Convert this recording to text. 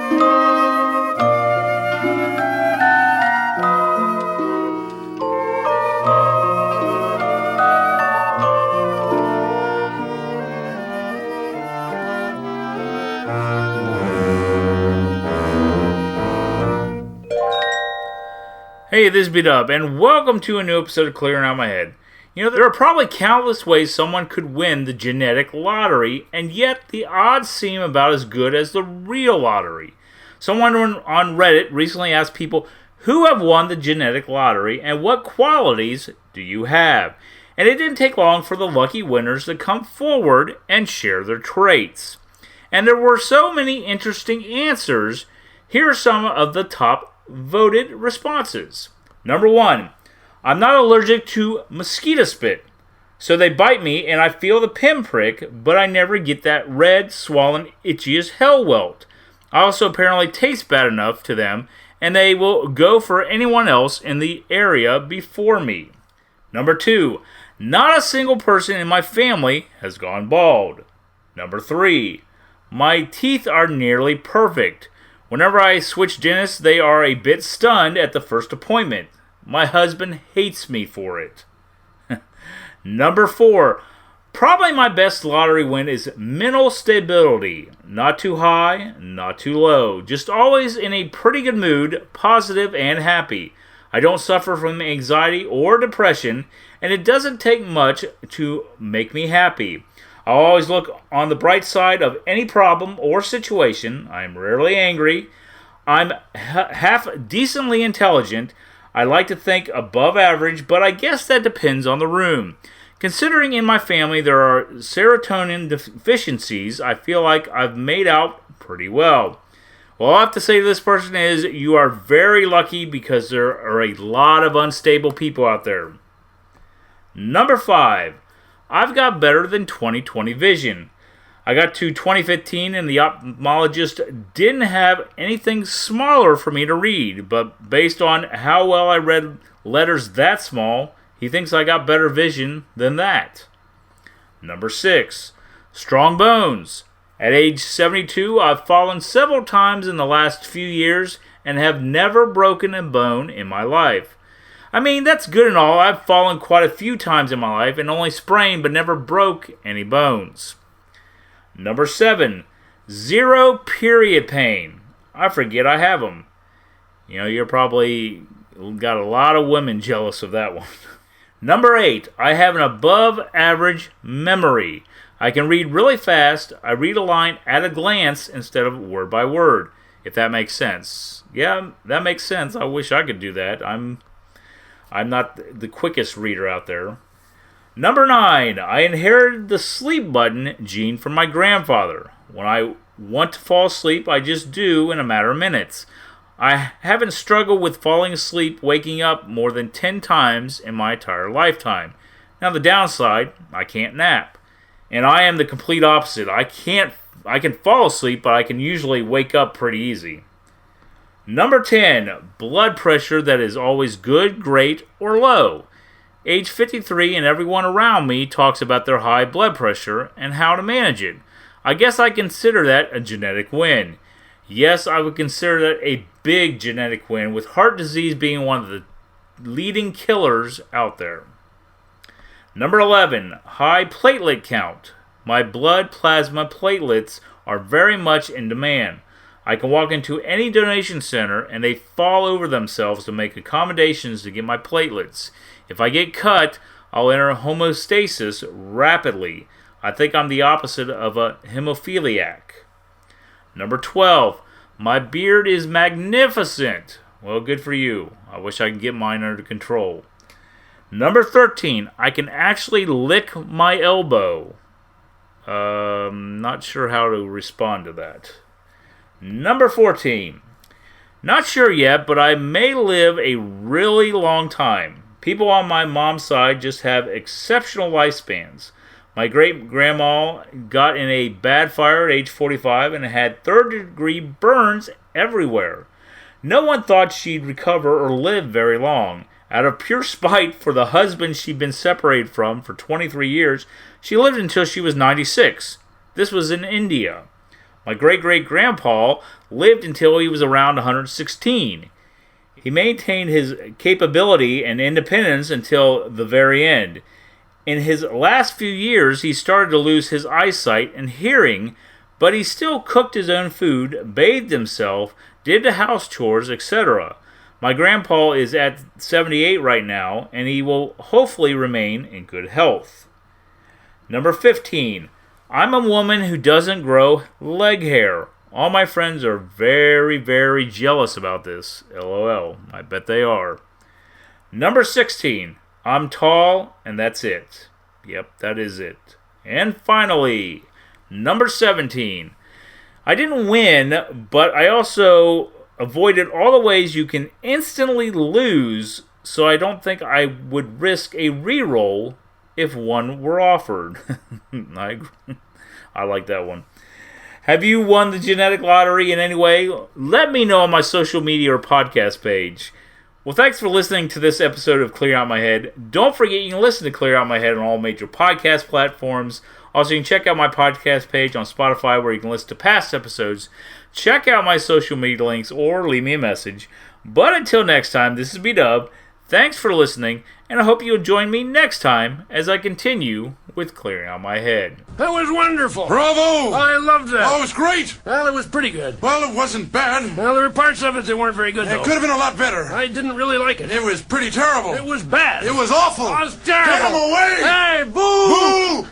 Hey, this is B-Dub, and welcome to a new episode of Clearing Out My Head. You know, there are probably countless ways someone could win the genetic lottery, and yet the odds seem about as good as the real lottery. Someone on Reddit recently asked people who have won the genetic lottery and what qualities do you have? And it didn't take long for the lucky winners to come forward and share their traits. And there were so many interesting answers. Here are some of the top voted responses. Number 1, I'm not allergic to mosquito spit. So they bite me and I feel the pinprick, but I never get that red, swollen, itchy as hell welt. I also apparently taste bad enough to them, and they will go for anyone else in the area before me. Number 2, not a single person in my family has gone bald. Number 3, my teeth are nearly perfect. Whenever I switch dentists, they are a bit stunned at the first appointment. My husband hates me for it. Number 4, probably my best lottery win is mental stability. Not too high, not too low. Just always in a pretty good mood, positive and happy. I don't suffer from anxiety or depression, and it doesn't take much to make me happy. I always look on the bright side of any problem or situation. I am rarely angry. I'm half decently intelligent. I like to think above average, but I guess that depends on the room. Considering in my family there are serotonin deficiencies, I feel like I've made out pretty well. Well, all I have to say to this person is you are very lucky because there are a lot of unstable people out there. Number 5. I've got better than 20/20 vision. I got to 2015 and the ophthalmologist didn't have anything smaller for me to read, but based on how well I read letters that small, he thinks I got better vision than that. Number 6. Strong bones. At age 72, I've fallen several times in the last few years and have never broken a bone in my life. I mean, that's good and all. I've fallen quite a few times in my life and only sprained but never broke any bones. Number 7. 0 period pain. I forget I have them. You know, you're probably got a lot of women jealous of that one. Number 8. I have an above average memory. I can read really fast. I read a line at a glance instead of word by word, if that makes sense. Yeah, that makes sense. I wish I could do that. I'm not the quickest reader out there. Number 9. I inherited the sleep button gene from my grandfather. When I want to fall asleep, I just do in a matter of minutes. I haven't struggled with falling asleep, waking up more than 10 times in my entire lifetime. Now the downside, I can't nap. And I am the complete opposite. I can fall asleep, but I can usually wake up pretty easy. Number 10, blood pressure that is always good, great, or low. Age 53 and everyone around me talks about their high blood pressure and how to manage it. I guess I consider that a genetic win. Yes, I would consider that a big genetic win, with heart disease being one of the leading killers out there. Number 11, high platelet count. My blood plasma platelets are very much in demand. I can walk into any donation center and they fall over themselves to make accommodations to get my platelets. If I get cut, I'll enter homeostasis rapidly. I think I'm the opposite of a hemophiliac. Number 12, my beard is magnificent. Well, good for you. I wish I could get mine under control. Number 13, I can actually lick my elbow. Not sure how to respond to that. Number 14, not sure yet, but I may live a really long time. People on my mom's side just have exceptional lifespans. My great-grandma got in a bad fire at age 45 and had third-degree burns everywhere. No one thought she'd recover or live very long. Out of pure spite for the husband she'd been separated from for 23 years, she lived until she was 96. This was in India. My great-great-grandpa lived until he was around 116. He maintained his capability and independence until the very end. In his last few years, he started to lose his eyesight and hearing, but he still cooked his own food, bathed himself, did the house chores, etc. My grandpa is at 78 right now, and he will hopefully remain in good health. Number 15. I'm a woman who doesn't grow leg hair. All my friends are very, very jealous about this. LOL. I bet they are. Number 16. I'm tall, and that's it. Yep, that is it. And finally, number 17. I didn't win, but I also avoided all the ways you can instantly lose, so I don't think I would risk a reroll if one were offered. I like that one. Have you won the genetic lottery in any way? Let me know on my social media or podcast page. Well, thanks for listening to this episode of Clear Out My Head. Don't forget you can listen to Clear Out My Head on all major podcast platforms. Also, you can check out my podcast page on Spotify where you can listen to past episodes. Check out my social media links or leave me a message. But until next time, this is B-Dub. Thanks for listening, and I hope you'll join me next time as I continue with Clearing Out My Head. That was wonderful. Bravo! I loved that. Oh, it was great. Well, it was pretty good. Well, it wasn't bad. Well, there were parts of it that weren't very good, though. It could have been a lot better. I didn't really like it. It was pretty terrible. It was bad. It was awful. It was terrible. Get him away! Hey, boo! Boo!